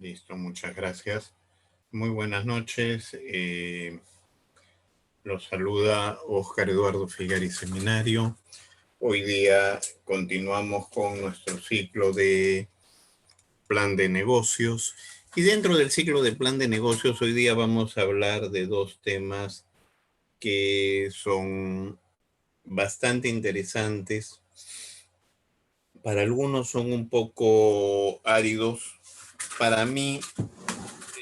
Listo, muchas gracias. Muy buenas noches. Los saluda Óscar Eduardo Figari Seminario. Hoy día continuamos con nuestro ciclo de plan de negocios. Y dentro del ciclo de plan de negocios, hoy día vamos a hablar de dos temas que son bastante interesantes. Para algunos son un poco áridos. Para mí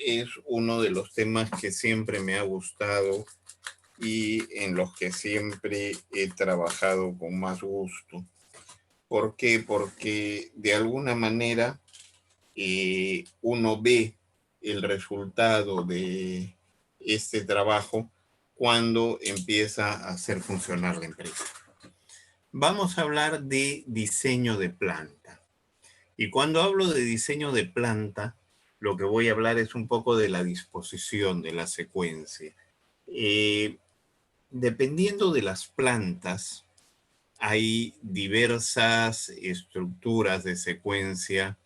es uno de los temas que siempre me ha gustado y en los que siempre he trabajado con más gusto. ¿Por qué? Porque de alguna manera uno ve el resultado de este trabajo cuando empieza a hacer funcionar la empresa. Vamos a hablar de diseño de planta. Y cuando hablo de diseño de planta, lo que voy a hablar es un poco de la disposición, de la secuencia. Dependiendo de las plantas, hay diversas estructuras de secuencia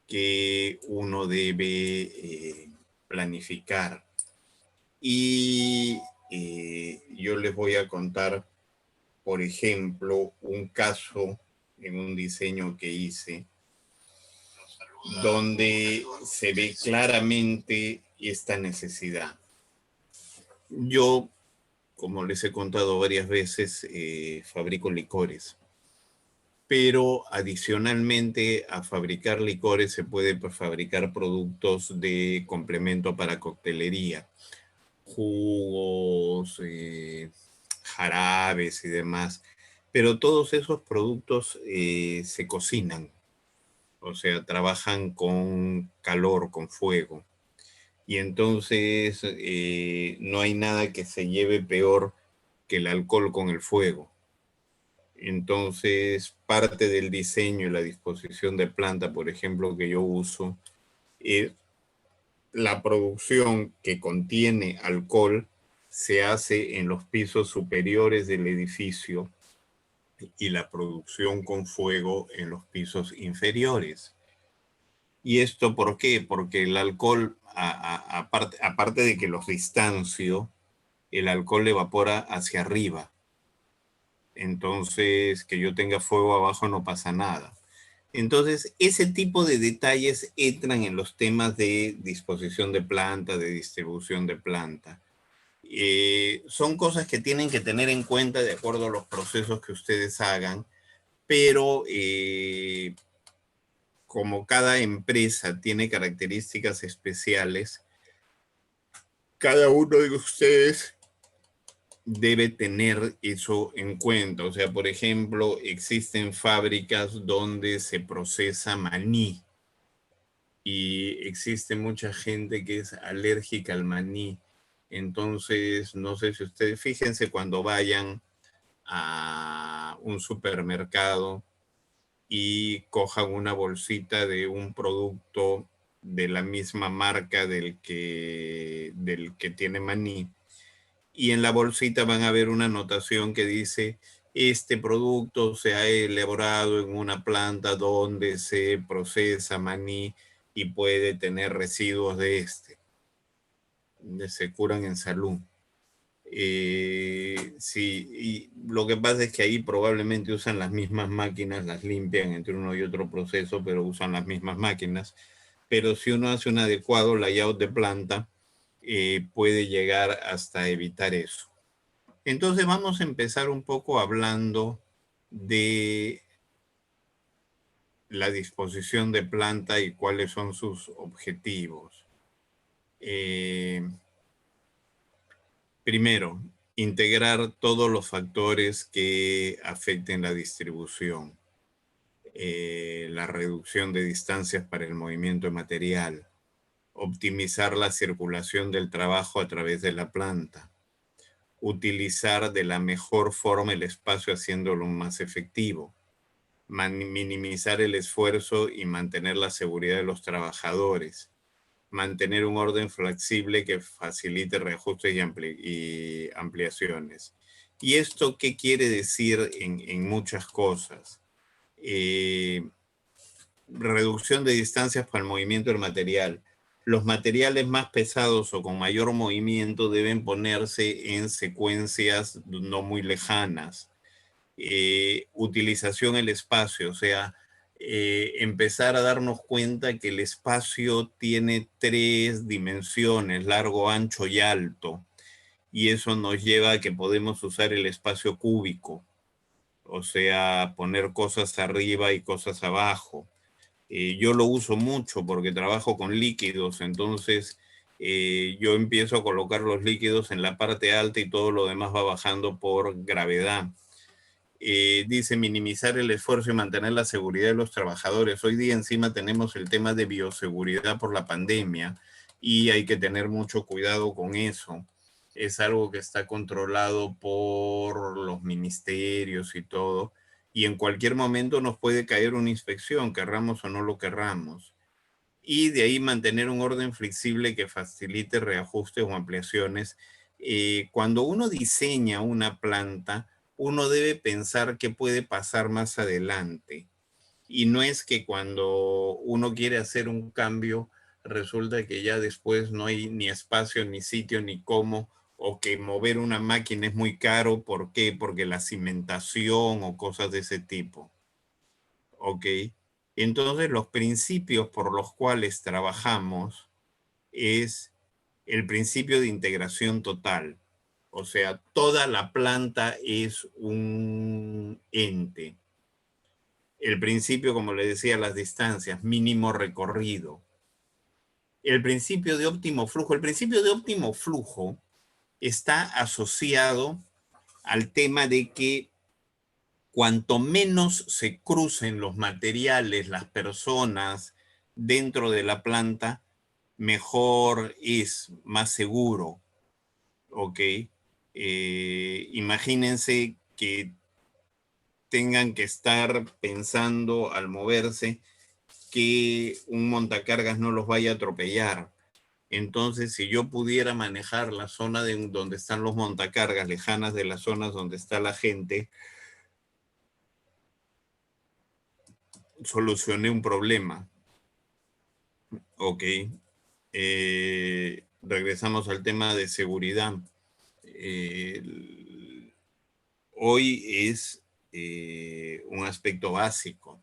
que uno debe planificar. Y yo les voy a contar, por ejemplo, un caso en un diseño que hice donde se ve claramente esta necesidad. Yo, como les he contado varias veces, fabrico licores, pero adicionalmente a fabricar licores se puede fabricar productos de complemento para coctelería, jugos, jarabes y demás, pero todos esos productos se cocinan, o sea, trabajan con calor, con fuego. Y entonces no hay nada que se lleve peor que el alcohol con el fuego. Entonces, parte del diseño y la disposición de planta, por ejemplo, que yo uso, es la producción que contiene alcohol se hace en los pisos superiores del edificio y la producción con fuego en los pisos inferiores. ¿Y esto por qué? Porque el alcohol, aparte de que los distancio, el alcohol evapora hacia arriba. Entonces, que yo tenga fuego abajo no pasa nada. Entonces, ese tipo de detalles entran en los temas de disposición de planta, de distribución de planta. Son cosas que tienen que tener en cuenta de acuerdo a los procesos que ustedes hagan, pero como cada empresa tiene características especiales, cada uno de ustedes debe tener eso en cuenta. O sea, por ejemplo, existen fábricas donde se procesa maní y existe mucha gente que es alérgica al maní. Entonces, no sé si ustedes, fíjense cuando vayan a un supermercado y cojan una bolsita de un producto de la misma marca del que tiene maní, y en la bolsita van a ver una anotación que dice: este producto se ha elaborado en una planta donde se procesa maní y puede tener residuos de se curan en salud. Sí, y lo que pasa es que ahí probablemente usan las mismas máquinas, las limpian entre uno y otro proceso, pero usan las mismas máquinas. Pero si uno hace un adecuado layout de planta, puede llegar hasta evitar eso. Entonces vamos a empezar un poco hablando de la disposición de planta y cuáles son sus objetivos. Primero, integrar todos los factores que afecten la distribución. La reducción de distancias para el movimiento de material. Optimizar la circulación del trabajo a través de la planta. Utilizar de la mejor forma el espacio haciéndolo más efectivo. Minimizar el esfuerzo y mantener la seguridad de los trabajadores. Mantener un orden flexible que facilite reajustes y ampliaciones. ¿Y esto qué quiere decir en muchas cosas? reducción de distancias para el movimiento del material. Los materiales más pesados o con mayor movimiento deben ponerse en secuencias no muy lejanas. Utilización del espacio, o sea, empezar a darnos cuenta que el espacio tiene 3 dimensiones, largo, ancho y alto, y eso nos lleva a que podemos usar el espacio cúbico, o sea, poner cosas arriba y cosas abajo. Yo lo uso mucho porque trabajo con líquidos, entonces yo empiezo a colocar los líquidos en la parte alta y todo lo demás va bajando por gravedad. Dice minimizar el esfuerzo y mantener la seguridad de los trabajadores. Hoy día encima tenemos el tema de bioseguridad por la pandemia y hay que tener mucho cuidado con eso. Es algo que está controlado por los ministerios y todo, y en cualquier momento nos puede caer una inspección, querramos o no lo querramos. Y de ahí mantener un orden flexible que facilite reajustes o ampliaciones. Cuando uno diseña una planta, uno debe pensar qué puede pasar más adelante. Y no es que cuando uno quiere hacer un cambio, resulta que ya después no hay ni espacio, ni sitio, ni cómo, o que mover una máquina es muy caro. ¿Por qué? Porque la cimentación o cosas de ese tipo. ¿Ok? Entonces los principios por los cuales trabajamos es el principio de integración total. O sea, toda la planta es un ente. El principio, como le decía, las distancias, mínimo recorrido. El principio de óptimo flujo. El principio de óptimo flujo está asociado al tema de que cuanto menos se crucen los materiales, las personas dentro de la planta, mejor es, más seguro. ¿Ok? Imagínense que tengan que estar pensando al moverse que un montacargas no los vaya a atropellar. Entonces, si yo pudiera manejar la zona donde están los montacargas, lejanas de las zonas donde está la gente, solucioné un problema. Ok. Regresamos al tema de seguridad. Hoy es un aspecto básico.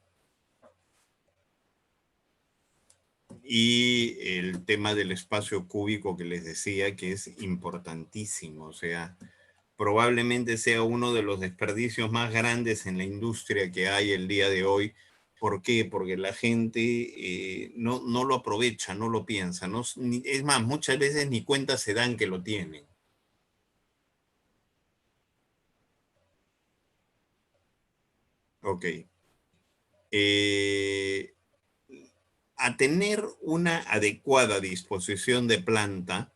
Y el tema del espacio cúbico que les decía que es importantísimo, o sea, probablemente sea uno de los desperdicios más grandes en la industria que hay el día de hoy. ¿Por qué? Porque la gente no lo aprovecha, no lo piensa. No, es más, muchas veces ni cuenta se dan que lo tienen. Ok. A tener una adecuada disposición de planta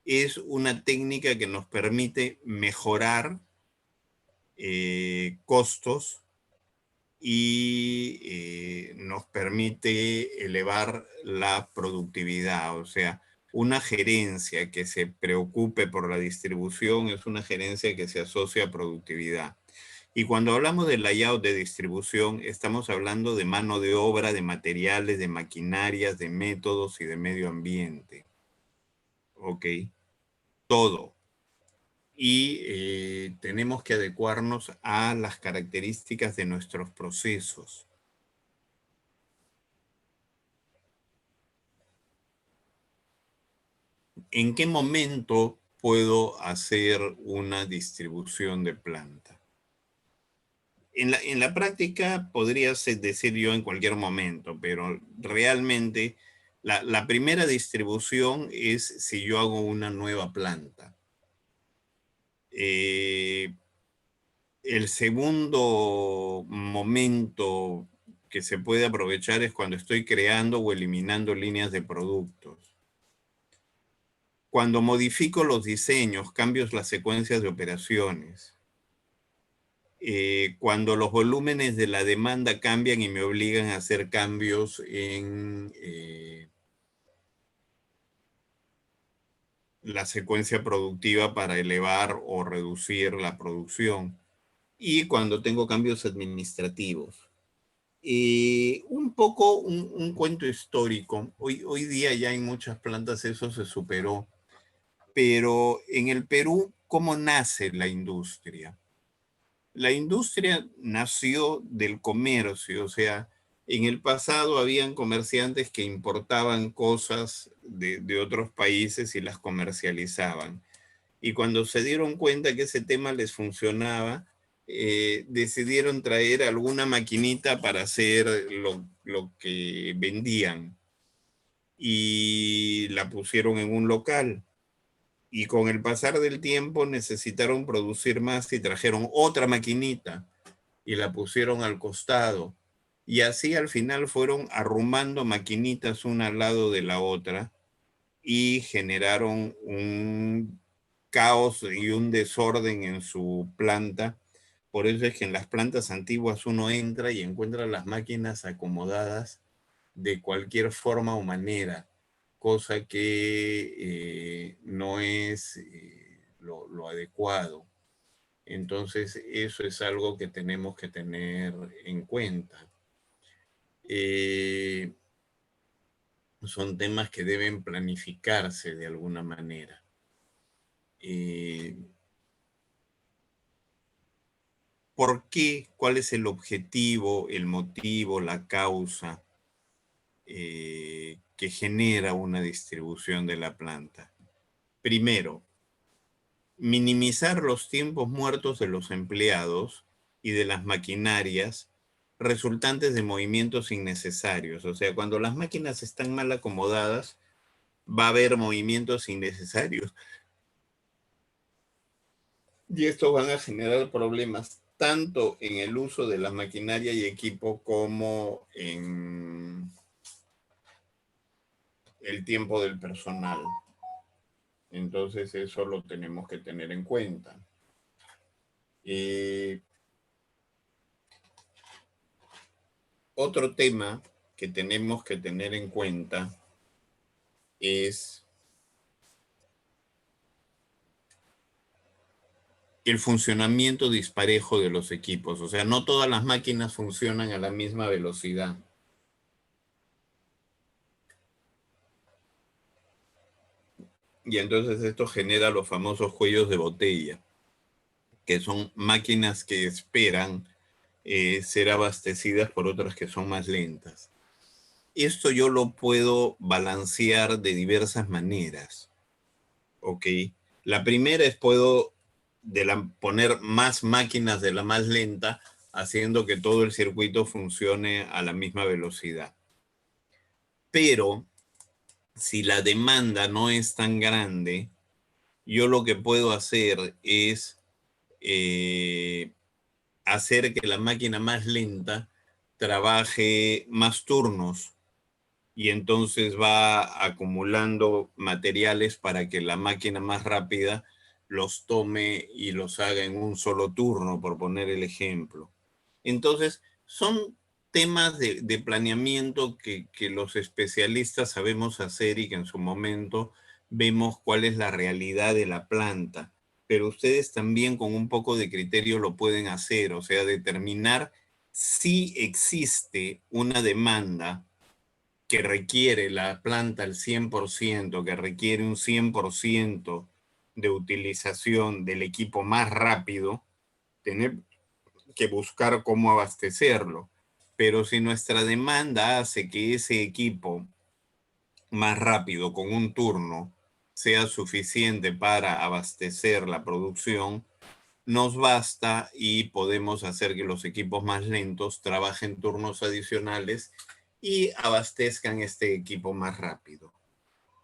es una técnica que nos permite mejorar costos y nos permite elevar la productividad. O sea, una gerencia que se preocupe por la distribución es una gerencia que se asocia a productividad. Y cuando hablamos de layout de distribución, estamos hablando de mano de obra, de materiales, de maquinarias, de métodos y de medio ambiente. ¿Ok? Todo. Y tenemos que adecuarnos a las características de nuestros procesos. ¿En qué momento puedo hacer una distribución de planta? En la práctica podría decir yo en cualquier momento, pero realmente la primera distribución es si yo hago una nueva planta. El segundo momento que se puede aprovechar es cuando estoy creando o eliminando líneas de productos. Cuando modifico los diseños, cambio las secuencias de operaciones. Cuando los volúmenes de la demanda cambian y me obligan a hacer cambios en la secuencia productiva para elevar o reducir la producción. Y cuando tengo cambios administrativos. un poco un cuento histórico. Hoy día ya en muchas plantas eso se superó, pero en el Perú, ¿cómo nace la industria? La industria nació del comercio, o sea, en el pasado habían comerciantes que importaban cosas de otros países y las comercializaban. Y cuando se dieron cuenta que ese tema les funcionaba, decidieron traer alguna maquinita para hacer lo que vendían y la pusieron en un local. Y con el pasar del tiempo necesitaron producir más y trajeron otra maquinita y la pusieron al costado. Y así al final fueron arrumando maquinitas una al lado de la otra y generaron un caos y un desorden en su planta. Por eso es que en las plantas antiguas uno entra y encuentra las máquinas acomodadas de cualquier forma o manera, cosa que no es lo adecuado. Entonces, eso es algo que tenemos que tener en cuenta. Son temas que deben planificarse de alguna manera. ¿Por qué? ¿Cuál es el objetivo, el motivo, la causa que genera una distribución de la planta? Primero, minimizar los tiempos muertos de los empleados y de las maquinarias resultantes de movimientos innecesarios. O sea, cuando las máquinas están mal acomodadas, va a haber movimientos innecesarios. Y estos van a generar problemas tanto en el uso de la maquinaria y equipo como en el tiempo del personal. Entonces eso lo tenemos que tener en cuenta. Otro tema que tenemos que tener en cuenta es el funcionamiento disparejo de los equipos. O sea, no todas las máquinas funcionan a la misma velocidad. Y entonces esto genera los famosos cuellos de botella, que son máquinas que esperan ser abastecidas por otras que son más lentas. Esto yo lo puedo balancear de diversas maneras. ¿Ok? La primera es puedo poner más máquinas de la más lenta, haciendo que todo el circuito funcione a la misma velocidad. Pero si la demanda no es tan grande, yo lo que puedo hacer es hacer que la máquina más lenta trabaje más turnos y entonces va acumulando materiales para que la máquina más rápida los tome y los haga en un solo turno, por poner el ejemplo. Entonces, son temas de planeamiento que los especialistas sabemos hacer y que en su momento vemos cuál es la realidad de la planta. Pero ustedes también con un poco de criterio lo pueden hacer, o sea, determinar si existe una demanda que requiere la planta al 100%, que requiere un 100% de utilización del equipo más rápido, tener que buscar cómo abastecerlo. Pero si nuestra demanda hace que ese equipo más rápido con un turno sea suficiente para abastecer la producción, nos basta y podemos hacer que los equipos más lentos trabajen turnos adicionales y abastezcan este equipo más rápido.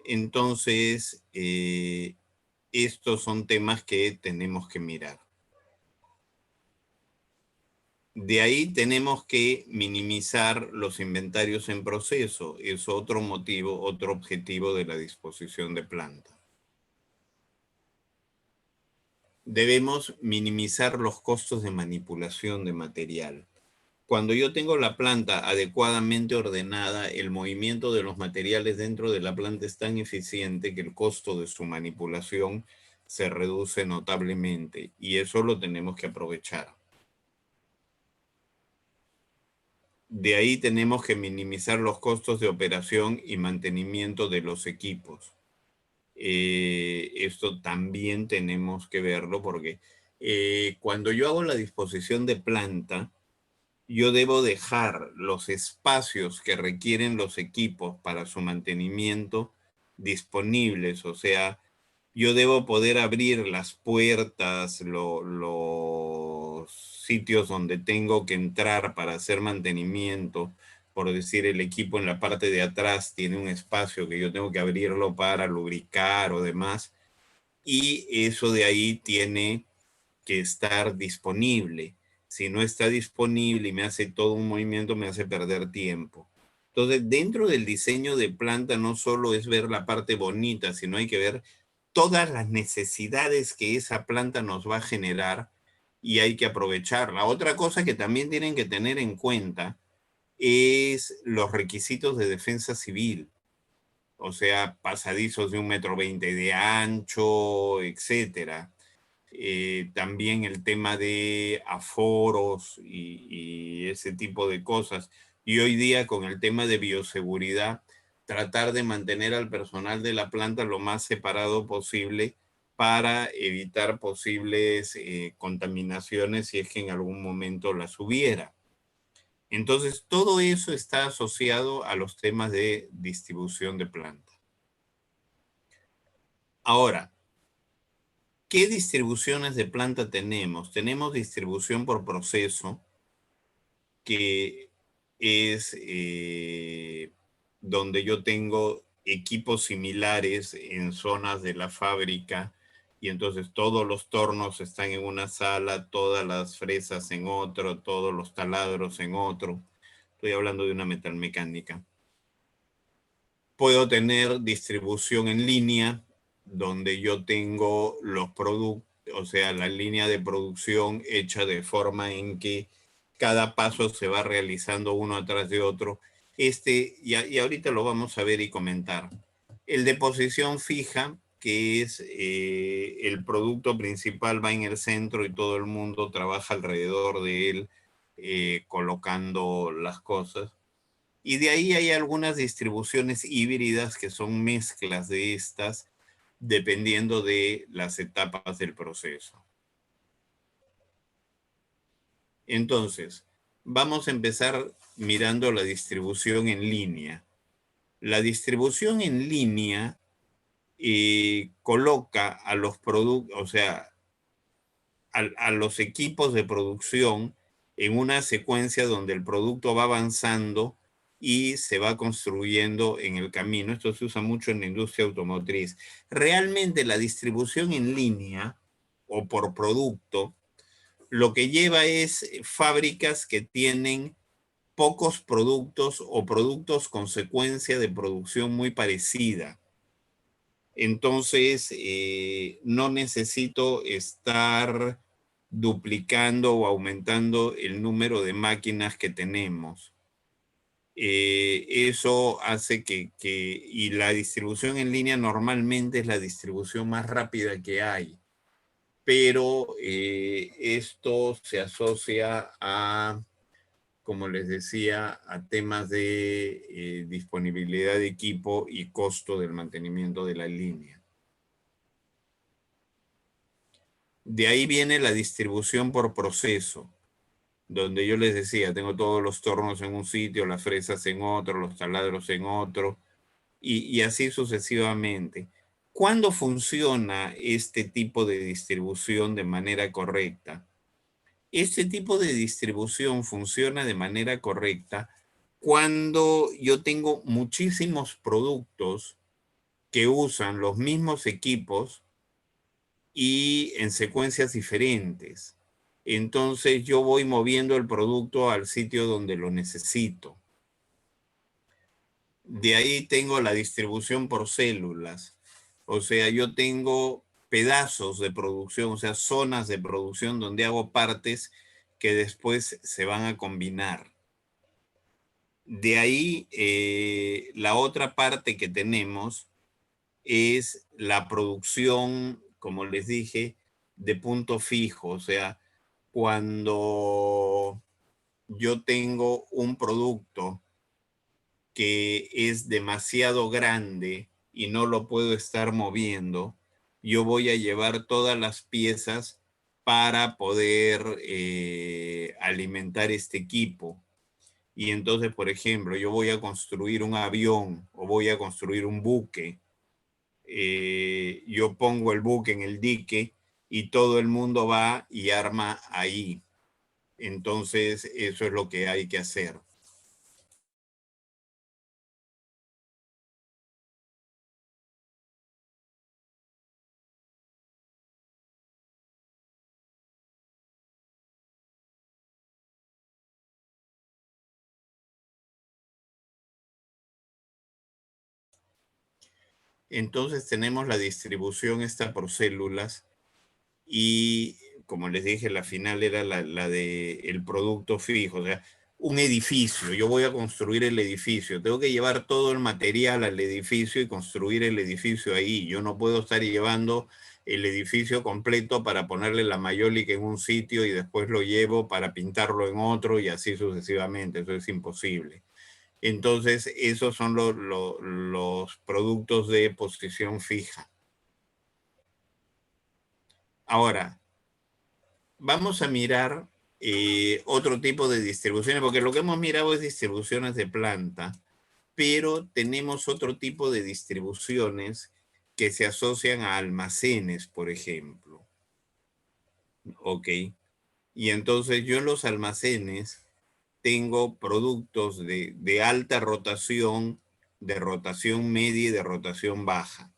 Entonces, estos son temas que tenemos que mirar. De ahí tenemos que minimizar los inventarios en proceso. Es otro motivo, otro objetivo de la disposición de planta. Debemos minimizar los costos de manipulación de material. Cuando yo tengo la planta adecuadamente ordenada, el movimiento de los materiales dentro de la planta es tan eficiente que el costo de su manipulación se reduce notablemente y eso lo tenemos que aprovechar. De ahí tenemos que minimizar los costos de operación y mantenimiento de los equipos. Esto también tenemos que verlo porque cuando yo hago la disposición de planta, yo debo dejar los espacios que requieren los equipos para su mantenimiento disponibles. O sea, yo debo poder abrir las puertas, los sitios donde tengo que entrar para hacer mantenimiento. Por decir, el equipo en la parte de atrás tiene un espacio que yo tengo que abrirlo para lubricar o demás. Y eso de ahí tiene que estar disponible. Si no está disponible y me hace todo un movimiento, me hace perder tiempo. Entonces, dentro del diseño de planta no solo es ver la parte bonita, sino hay que ver todas las necesidades que esa planta nos va a generar y hay que aprovecharla. Otra cosa que también tienen que tener en cuenta es los requisitos de defensa civil. O sea, pasadizos de 1,20 m de ancho, etcétera. También el tema de aforos y ese tipo de cosas. Y hoy día con el tema de bioseguridad, tratar de mantener al personal de la planta lo más separado posible para evitar posibles contaminaciones si es que en algún momento las hubiera. Entonces, todo eso está asociado a los temas de distribución de planta. Ahora, ¿qué distribuciones de planta tenemos? Tenemos distribución por proceso, que es donde yo tengo equipos similares en zonas de la fábrica y entonces todos los tornos están en una sala, todas las fresas en otro, todos los taladros en otro. Estoy hablando de una metalmecánica. Puedo tener distribución en línea, donde yo tengo los productos, o sea, la línea de producción hecha de forma en que cada paso se va realizando uno atrás de otro. Y ahorita lo vamos a ver y comentar. El de posición fija, que es el producto principal, va en el centro y todo el mundo trabaja alrededor de él, colocando las cosas. Y de ahí hay algunas distribuciones híbridas que son mezclas de estas, dependiendo de las etapas del proceso. Entonces, vamos a empezar mirando la distribución en línea. La distribución en línea coloca a los productos, o sea, a los equipos de producción en una secuencia donde el producto va avanzando y se va construyendo en el camino. Esto se usa mucho en la industria automotriz. Realmente la distribución en línea o por producto, lo que lleva es fábricas que tienen pocos productos o productos con secuencia de producción muy parecida. Entonces, no necesito estar duplicando o aumentando el número de máquinas que tenemos. Eso hace y la distribución en línea normalmente es la distribución más rápida que hay, pero esto se asocia a, como les decía, a temas de disponibilidad de equipo y costo del mantenimiento de la línea. De ahí viene la distribución por proceso, donde yo les decía, tengo todos los tornos en un sitio, las fresas en otro, los taladros en otro, y así sucesivamente. ¿Cuándo funciona este tipo de distribución de manera correcta? Este tipo de distribución funciona de manera correcta cuando yo tengo muchísimos productos que usan los mismos equipos y en secuencias diferentes. Entonces yo voy moviendo el producto al sitio donde lo necesito. De ahí tengo la distribución por células. O sea, yo tengo pedazos de producción, o sea, zonas de producción donde hago partes que después se van a combinar. De ahí la otra parte que tenemos es la producción, como les dije, de punto fijo. O sea, cuando yo tengo un producto que es demasiado grande y no lo puedo estar moviendo, yo voy a llevar todas las piezas para poder alimentar este equipo. Y entonces, por ejemplo, yo voy a construir un avión o voy a construir un buque. Yo pongo el buque en el dique y todo el mundo va y arma ahí. Entonces, eso es lo que hay que hacer. Entonces tenemos la distribución esta por células y como les dije, la final era la de el producto fijo, o sea, un edificio, yo voy a construir el edificio, tengo que llevar todo el material al edificio y construir el edificio ahí, yo no puedo estar llevando el edificio completo para ponerle la mayólica en un sitio y después lo llevo para pintarlo en otro y así sucesivamente, eso es imposible. Entonces, esos son los productos de posición fija. Ahora, vamos a mirar otro tipo de distribuciones, porque lo que hemos mirado es distribuciones de planta, pero tenemos otro tipo de distribuciones que se asocian a almacenes, por ejemplo. ¿Ok? Y entonces yo en los almacenes tengo productos de alta rotación, de rotación media y de rotación baja.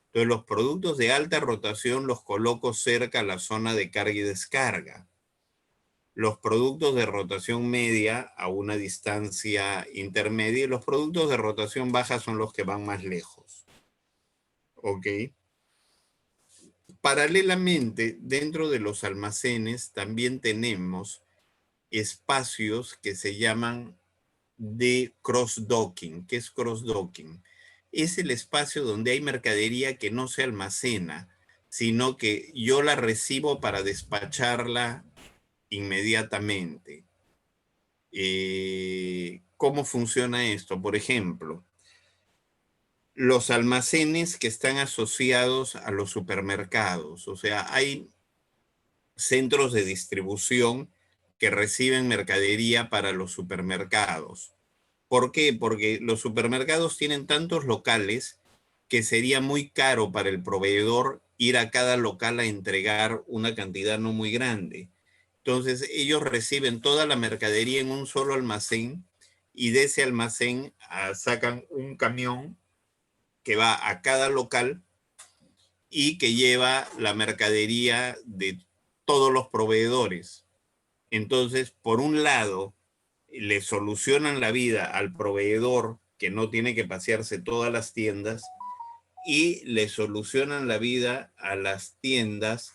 Entonces los productos de alta rotación los coloco cerca a la zona de carga y descarga. Los productos de rotación media a una distancia intermedia y los productos de rotación baja son los que van más lejos. ¿Ok? Paralelamente, dentro de los almacenes también tenemos espacios que se llaman de cross-docking. ¿Qué es cross-docking? Es el espacio donde hay mercadería que no se almacena, sino que yo la recibo para despacharla inmediatamente. ¿Cómo funciona esto? Por ejemplo, los almacenes que están asociados a los supermercados, o sea, hay centros de distribución que reciben mercadería para los supermercados. ¿Por qué? Porque los supermercados tienen tantos locales que sería muy caro para el proveedor ir a cada local a entregar una cantidad no muy grande. Entonces ellos reciben toda la mercadería en un solo almacén y de ese almacén sacan un camión que va a cada local y que lleva la mercadería de todos los proveedores. Entonces, por un lado, le solucionan la vida al proveedor que no tiene que pasearse todas las tiendas y le solucionan la vida a las tiendas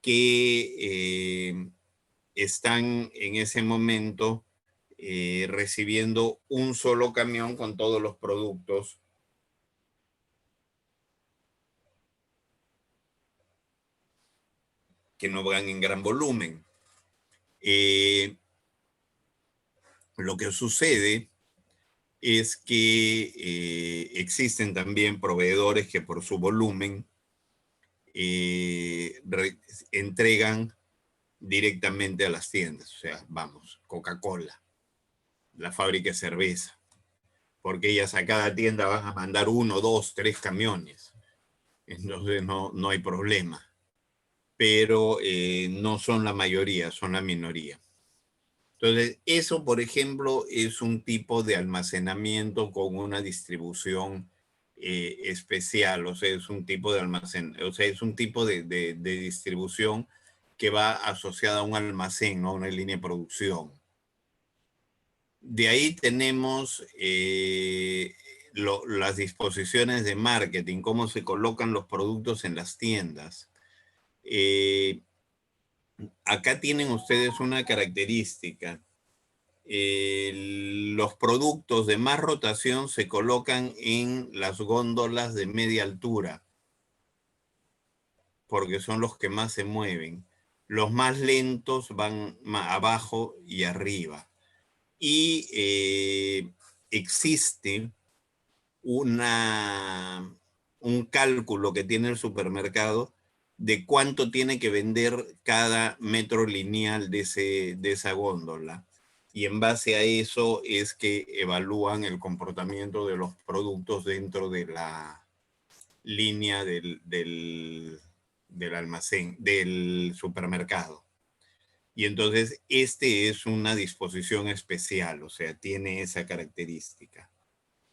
que están en ese momento recibiendo un solo camión con todos los productos que no van en gran volumen. Eh, lo que sucede es que existen también proveedores que por su volumen eh, entregan directamente a las tiendas. O sea, vamos, Coca-Cola, la fábrica de cerveza, porque ellas a cada tienda van a mandar 1, 2, 3 camiones. Entonces no hay problema. Pero no son la mayoría, son la minoría. Entonces, eso, por ejemplo, es un tipo de almacenamiento con una distribución especial, o sea, es un tipo de almacén, o sea, es un tipo de distribución que va asociada a un almacén, no a una línea de producción. De ahí tenemos las disposiciones de marketing, cómo se colocan los productos en las tiendas. Acá tienen ustedes una característica. Los productos de más rotación se colocan en las góndolas de media altura, porque son los que más se mueven. Los más lentos van abajo y arriba. y existe un cálculo que tiene el supermercado de cuánto tiene que vender cada metro lineal de esa góndola. Y en base a eso es que evalúan el comportamiento de los productos dentro de la línea del almacén, del supermercado. Y entonces este es una disposición especial, o sea, tiene esa característica.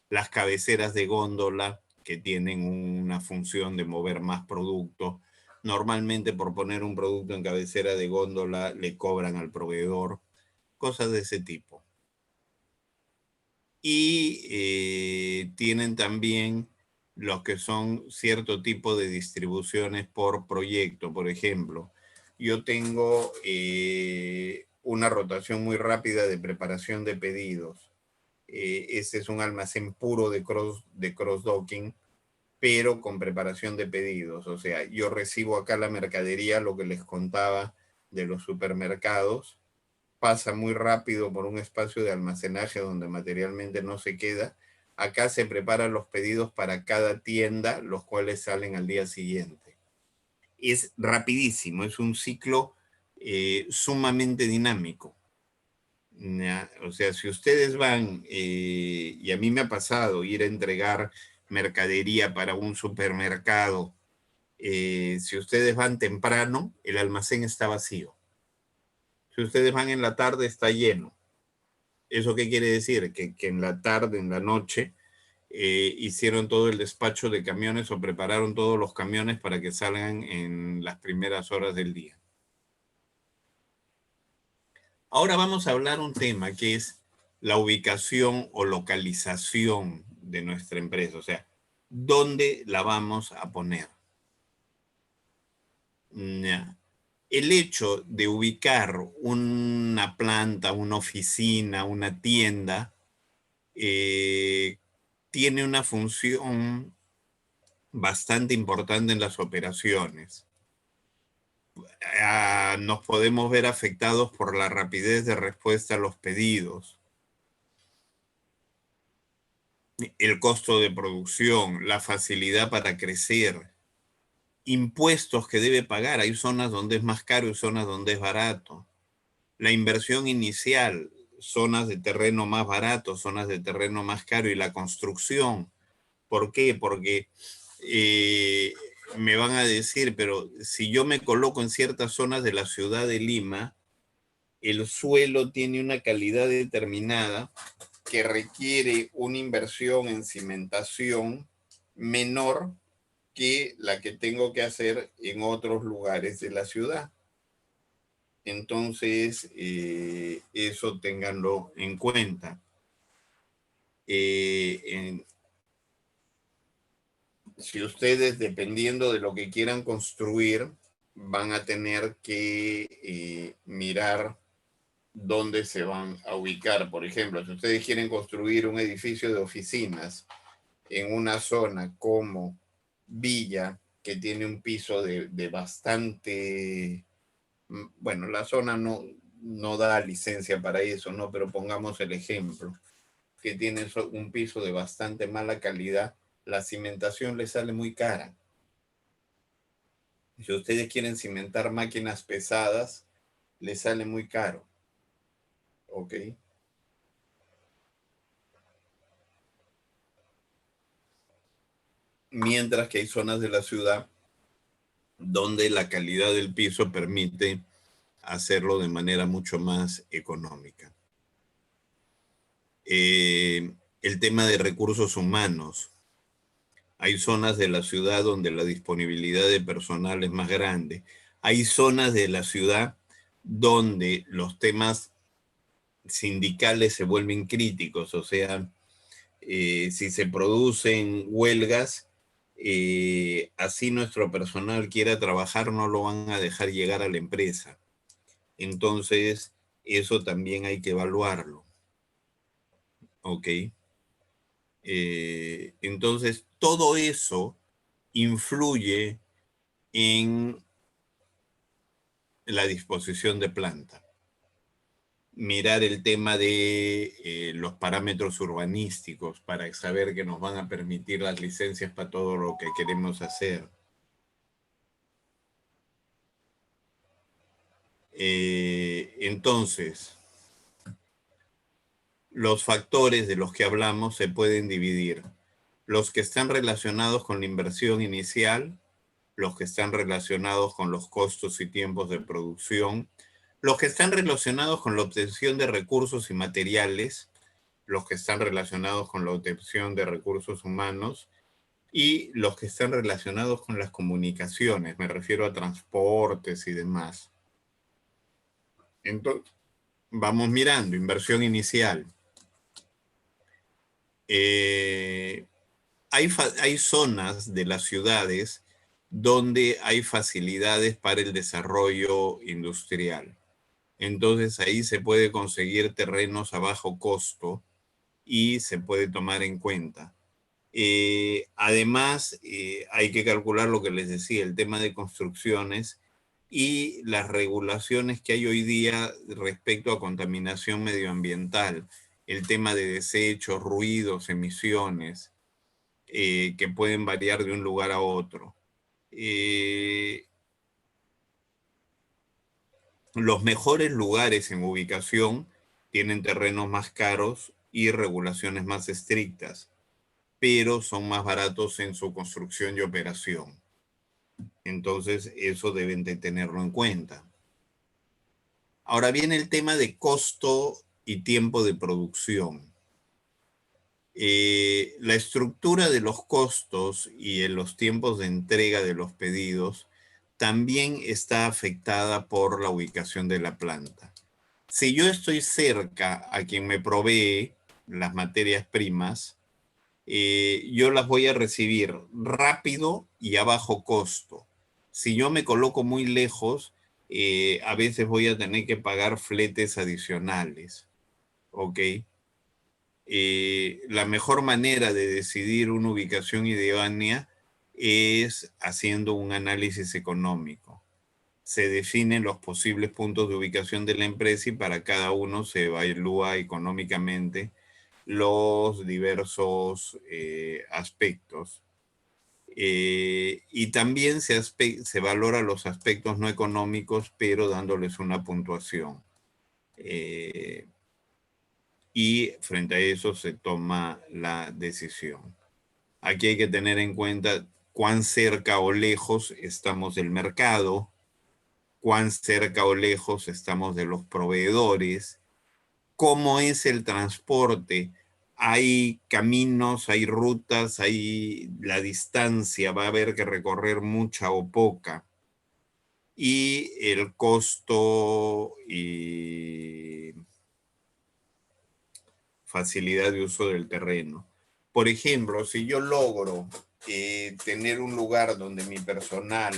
Las cabeceras de góndola, que tienen una función de mover más producto. Normalmente por poner un producto en cabecera de góndola le cobran al proveedor, cosas de ese tipo. Y tienen también los que son cierto tipo de distribuciones por proyecto. Por ejemplo, yo tengo una rotación muy rápida de preparación de pedidos. Ese es un almacén puro de cross-docking, pero con preparación de pedidos. O sea, yo recibo acá la mercadería, lo que les contaba de los supermercados, pasa muy rápido por un espacio de almacenaje donde materialmente no se queda. Acá se preparan los pedidos para cada tienda, los cuales salen al día siguiente. Es rapidísimo, es un ciclo sumamente dinámico. O sea, si ustedes van, y a mí me ha pasado ir a entregar mercadería para un supermercado, si ustedes van temprano, el almacén está vacío. Si ustedes van en la tarde, está lleno. ¿Eso qué quiere decir? Que en la tarde, en la noche, hicieron todo el despacho de camiones o prepararon todos los camiones para que salgan en las primeras horas del día. Ahora vamos a hablar un tema que es la ubicación o localización de nuestra empresa, o sea, ¿dónde la vamos a poner? El hecho de ubicar una planta, una oficina, una tienda, tiene una función bastante importante en las operaciones. Nos podemos ver afectados por la rapidez de respuesta a los pedidos, el costo de producción, la facilidad para crecer, impuestos que debe pagar. Hay zonas donde es más caro y zonas donde es barato. La inversión inicial, zonas de terreno más barato, zonas de terreno más caro, y la construcción. ¿Por qué? Porque me van a decir, pero si yo me coloco en ciertas zonas de la ciudad de Lima, el suelo tiene una calidad determinada que requiere una inversión en cimentación menor que la que tengo que hacer en otros lugares de la ciudad. Entonces, eso ténganlo en cuenta. Si ustedes, dependiendo de lo que quieran construir, van a tener que mirar dónde se van a ubicar. Por ejemplo, si ustedes quieren construir un edificio de oficinas en una zona como Villa, que tiene un piso de bastante, bueno, la zona no da licencia para eso, ¿no? Pero pongamos el ejemplo, que tiene un piso de bastante mala calidad, la cimentación le sale muy cara. Si ustedes quieren cimentar máquinas pesadas, les sale muy caro. ¿Ok? Mientras que hay zonas de la ciudad donde la calidad del piso permite hacerlo de manera mucho más económica. El tema de recursos humanos. Hay zonas de la ciudad donde la disponibilidad de personal es más grande. Hay zonas de la ciudad donde los temas sindicales se vuelven críticos, o sea, si se producen huelgas, así nuestro personal quiera trabajar, no lo van a dejar llegar a la empresa. Entonces, eso también hay que evaluarlo. ¿Ok? Entonces, todo eso influye en la disposición de planta. mirar el tema de los parámetros urbanísticos para saber que nos van a permitir las licencias para todo lo que queremos hacer. Entonces, los factores de los que hablamos se pueden dividir. Los que están relacionados con la inversión inicial, los que están relacionados con los costos y tiempos de producción, los que están relacionados con la obtención de recursos y materiales, los que están relacionados con la obtención de recursos humanos y los que están relacionados con las comunicaciones, me refiero a transportes y demás. Entonces, vamos mirando, inversión inicial. Hay zonas de las ciudades donde hay facilidades para el desarrollo industrial. Entonces ahí se puede conseguir terrenos a bajo costo y se puede tomar en cuenta. Además, hay que calcular lo que les decía, el tema de construcciones y las regulaciones que hay hoy día respecto a contaminación medioambiental, el tema de desechos, ruidos, emisiones, que pueden variar de un lugar a otro. Los mejores lugares en ubicación tienen terrenos más caros y regulaciones más estrictas, pero son más baratos en su construcción y operación. Entonces, eso deben de tenerlo en cuenta. Ahora viene el tema de costo y tiempo de producción. La estructura de los costos y los tiempos de entrega de los pedidos también está afectada por la ubicación de la planta. Si yo estoy cerca a quien me provee las materias primas, yo las voy a recibir rápido y a bajo costo. Si yo me coloco muy lejos, a veces voy a tener que pagar fletes adicionales, ¿ok? La mejor manera de decidir una ubicación idónea es haciendo un análisis económico. Se definen los posibles puntos de ubicación de la empresa y para cada uno se evalúa económicamente los diversos aspectos. Y también se valora los aspectos no económicos, pero dándoles una puntuación. Y frente a eso se toma la decisión. Aquí hay que tener en cuenta cuán cerca o lejos estamos del mercado, cuán cerca o lejos estamos de los proveedores, cómo es el transporte. Hay caminos, hay rutas, hay la distancia, va a haber que recorrer mucha o poca. Y el costo y facilidad de uso del terreno. Por ejemplo, si yo logro tener un lugar donde mi personal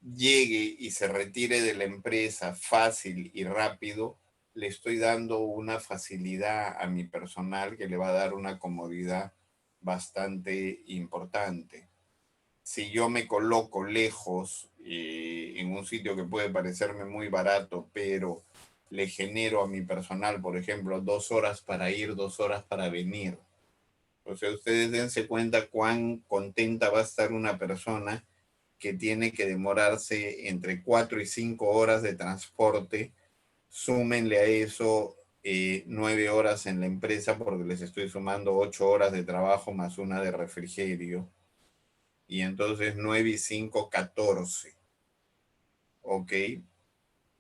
llegue y se retire de la empresa fácil y rápido, le estoy dando una facilidad a mi personal que le va a dar una comodidad bastante importante. Si yo me coloco lejos, en un sitio que puede parecerme muy barato, pero le genero a mi personal, por ejemplo, 2 horas para ir, 2 horas para venir. O sea, ustedes dense cuenta cuán contenta va a estar una persona que tiene que demorarse entre 4 y 5 horas de transporte. Súmenle a eso 9 horas en la empresa porque les estoy sumando 8 horas de trabajo más una de refrigerio. Y entonces 9 y 5, 14. ¿Ok?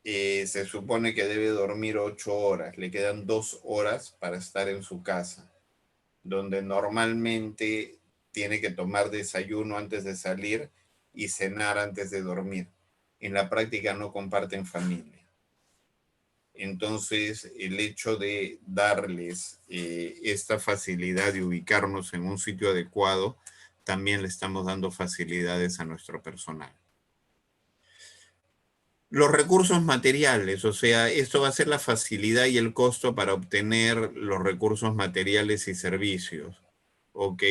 Se supone que debe dormir 8 horas. Le quedan 2 horas para estar en su casa, donde normalmente tiene que tomar desayuno antes de salir y cenar antes de dormir. En la práctica no comparten familia. Entonces, el hecho de darles esta facilidad de ubicarnos en un sitio adecuado, también le estamos dando facilidades a nuestro personal. Los recursos materiales, o sea, esto va a ser la facilidad y el costo para obtener los recursos materiales y servicios, ¿ok?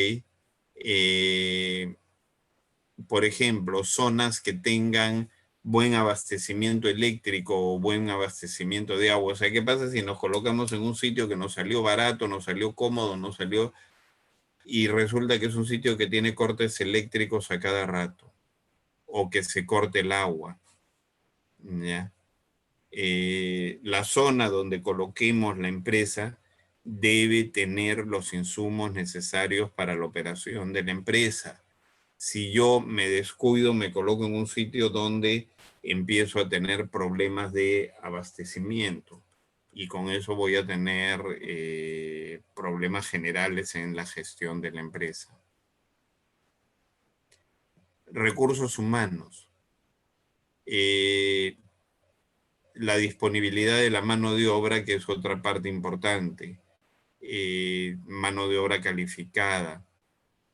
Por ejemplo, zonas que tengan buen abastecimiento eléctrico o buen abastecimiento de agua. O sea, ¿qué pasa si nos colocamos en un sitio que nos salió barato, nos salió cómodo, nos salió, y resulta que es un sitio que tiene cortes eléctricos a cada rato o que se corte el agua? ¿Ya? La zona donde coloquemos la empresa debe tener los insumos necesarios para la operación de la empresa. Si yo me descuido, me coloco en un sitio donde empiezo a tener problemas de abastecimiento y con eso voy a tener problemas generales en la gestión de la empresa. Recursos humanos. La disponibilidad de la mano de obra, que es otra parte importante. Mano de obra calificada,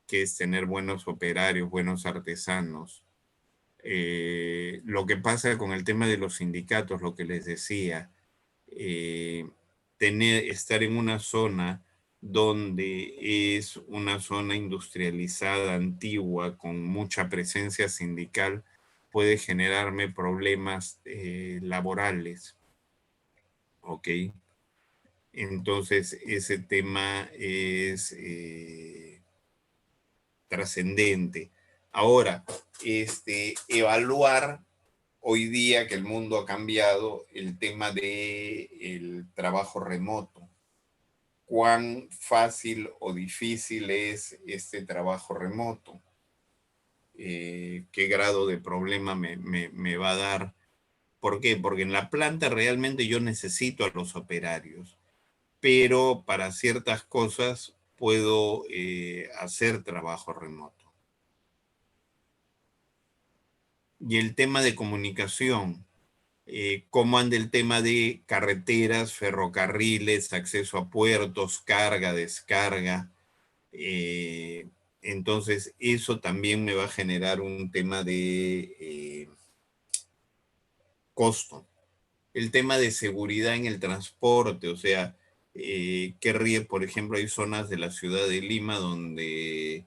que es tener buenos operarios, buenos artesanos. Lo que pasa con el tema de los sindicatos, lo que les decía, estar en una zona donde es una zona industrializada, antigua, con mucha presencia sindical, puede generarme problemas laborales. ¿Ok? Entonces, ese tema es trascendente. Ahora, evaluar hoy día que el mundo ha cambiado el tema del trabajo remoto. ¿Cuán fácil o difícil es este trabajo remoto? ¿Qué grado de problema me va a dar? ¿Por qué? Porque en la planta realmente yo necesito a los operarios, pero para ciertas cosas puedo hacer trabajo remoto. Y el tema de comunicación, cómo anda el tema de carreteras, ferrocarriles, acceso a puertos, carga, descarga. Entonces, eso también me va a generar un tema de costo. El tema de seguridad en el transporte, o sea, por ejemplo, hay zonas de la ciudad de Lima donde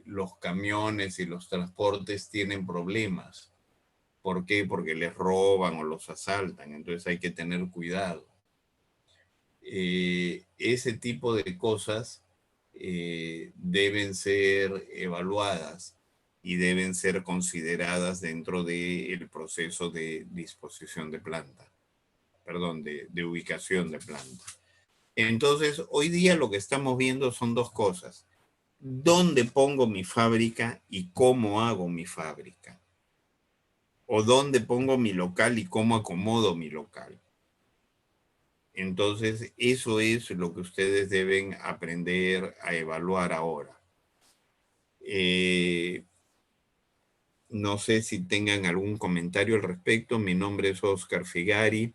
los camiones y los transportes tienen problemas. ¿Por qué? Porque les roban o los asaltan, entonces hay que tener cuidado. Ese tipo de cosas deben ser evaluadas y deben ser consideradas dentro del proceso de disposición de planta, perdón, de ubicación de planta. Entonces, hoy día lo que estamos viendo son dos cosas. ¿Dónde pongo mi fábrica y cómo hago mi fábrica? O dónde pongo mi local y cómo acomodo mi local. Entonces, eso es lo que ustedes deben aprender a evaluar ahora. No sé si tengan algún comentario al respecto. Mi nombre es Oscar Figari.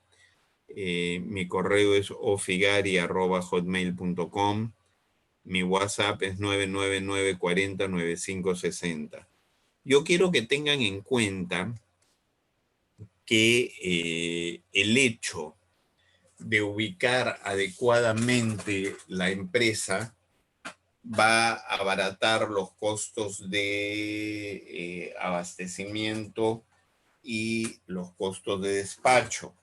Mi correo es ofigari@hotmail.com. Mi WhatsApp es 999409560. Yo quiero que tengan en cuenta que el hecho de ubicar adecuadamente la empresa va a abaratar los costos de abastecimiento y los costos de despacho.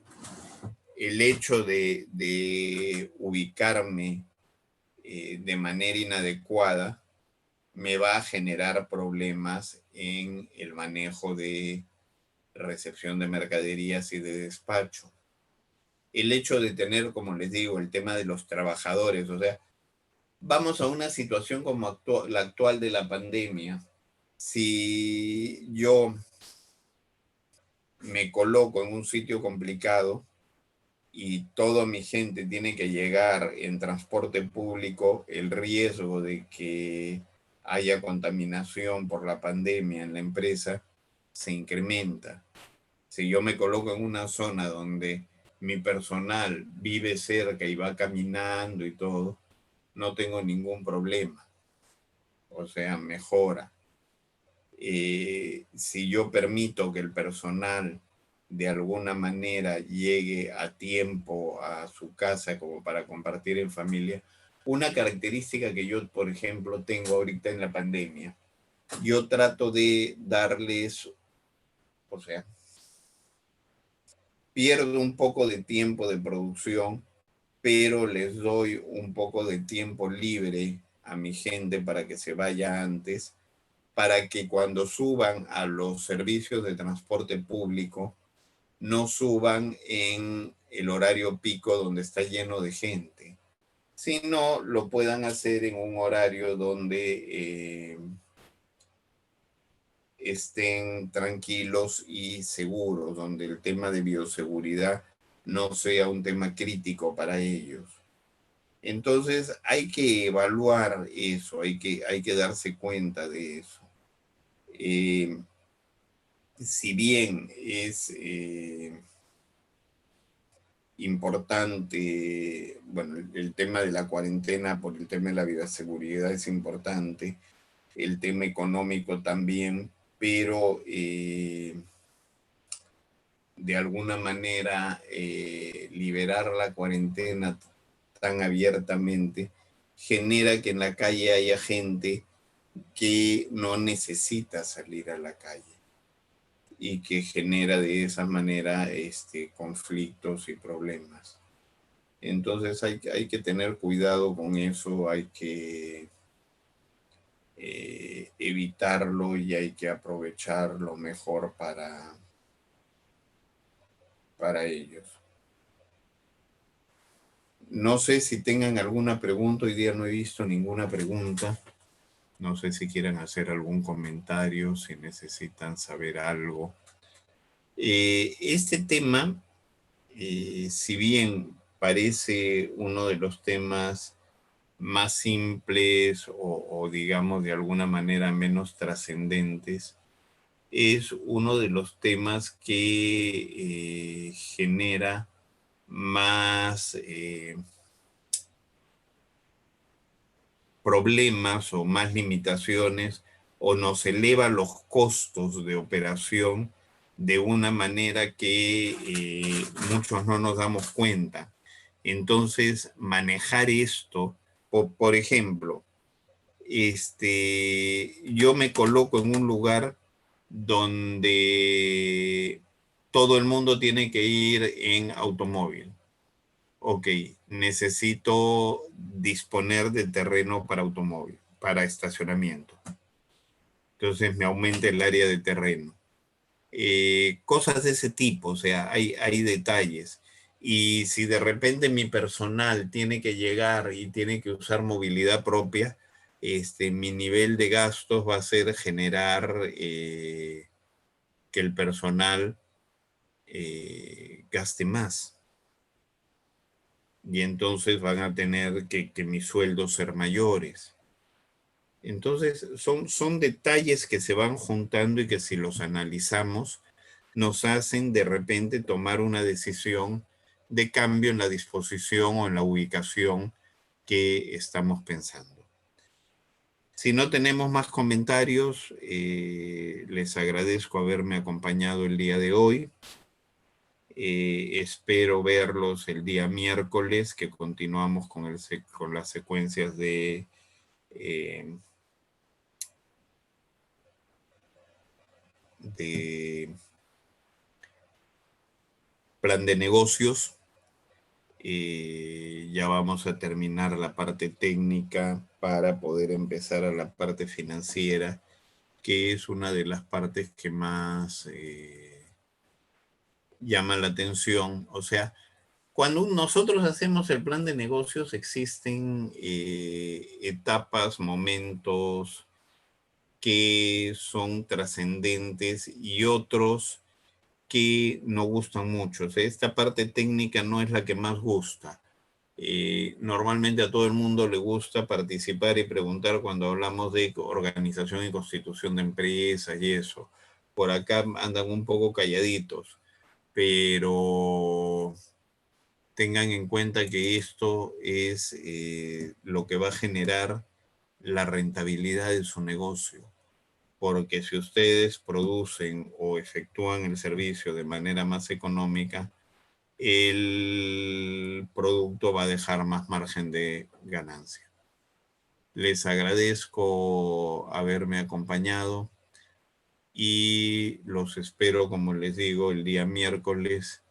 El hecho de ubicarme de manera inadecuada me va a generar problemas en el manejo de recepción de mercaderías y de despacho. El hecho de tener, como les digo, el tema de los trabajadores, o sea, vamos a una situación como la actual de la pandemia. Si yo me coloco en un sitio complicado y toda mi gente tiene que llegar en transporte público, el riesgo de que haya contaminación por la pandemia en la empresa se incrementa. Si yo me coloco en una zona donde mi personal vive cerca y va caminando y todo, no tengo ningún problema. O sea, mejora. Si yo permito que el personal de alguna manera llegue a tiempo a su casa como para compartir en familia, una característica que yo, por ejemplo, tengo ahorita en la pandemia, yo trato de darles O sea, pierdo un poco de tiempo de producción, pero les doy un poco de tiempo libre a mi gente para que se vaya antes, para que cuando suban a los servicios de transporte público, no suban en el horario pico donde está lleno de gente, sino lo puedan hacer en un horario donde estén tranquilos y seguros, donde el tema de bioseguridad no sea un tema crítico para ellos. Entonces hay que evaluar eso, hay que darse cuenta de eso. Si bien es importante, bueno, el tema de la cuarentena por el tema de la bioseguridad es importante, el tema económico también, pero de alguna manera liberar la cuarentena tan abiertamente genera que en la calle haya gente que no necesita salir a la calle y que genera de esa manera conflictos y problemas. Entonces hay que tener cuidado con eso, hay que evitarlo y hay que aprovecharlo mejor para ellos. No sé si tengan alguna pregunta, hoy día no he visto ninguna pregunta. No sé si quieren hacer algún comentario, si necesitan saber algo. Este tema, si bien parece uno de los temas más simples o digamos de alguna manera menos trascendentes, es uno de los temas que genera más problemas o más limitaciones o nos eleva los costos de operación de una manera que muchos no nos damos cuenta. Entonces, manejar esto, por ejemplo, yo me coloco en un lugar donde todo el mundo tiene que ir en automóvil. Ok, necesito disponer de terreno para automóvil, para estacionamiento. Entonces me aumenta el área de terreno. Cosas de ese tipo, o sea, hay detalles. Y si de repente mi personal tiene que llegar y tiene que usar movilidad propia, mi nivel de gastos va a ser generar que el personal gaste más. Y entonces van a tener que mis sueldos ser mayores. Entonces son detalles que se van juntando y que si los analizamos nos hacen de repente tomar una decisión de cambio en la disposición o en la ubicación que estamos pensando. Si no tenemos más comentarios, les agradezco haberme acompañado el día de hoy. Espero verlos el día miércoles, que continuamos con las secuencias de plan de negocios. Ya vamos a terminar la parte técnica para poder empezar a la parte financiera, que es una de las partes que más llama la atención. O sea, cuando nosotros hacemos el plan de negocios existen etapas, momentos que son trascendentes y otros que no gustan mucho. O sea, esta parte técnica no es la que más gusta. Normalmente a todo el mundo le gusta participar y preguntar cuando hablamos de organización y constitución de empresas y eso. Por acá andan un poco calladitos, pero tengan en cuenta que esto es lo que va a generar la rentabilidad de su negocio. Porque si ustedes producen o efectúan el servicio de manera más económica, el producto va a dejar más margen de ganancia. Les agradezco haberme acompañado y los espero, como les digo, el día miércoles.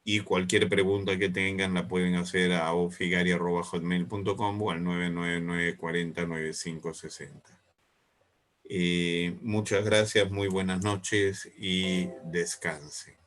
Y cualquier pregunta que tengan la pueden hacer a ofigari@hotmail.com o al 999-40-9560. Muchas gracias, muy buenas noches y descansen.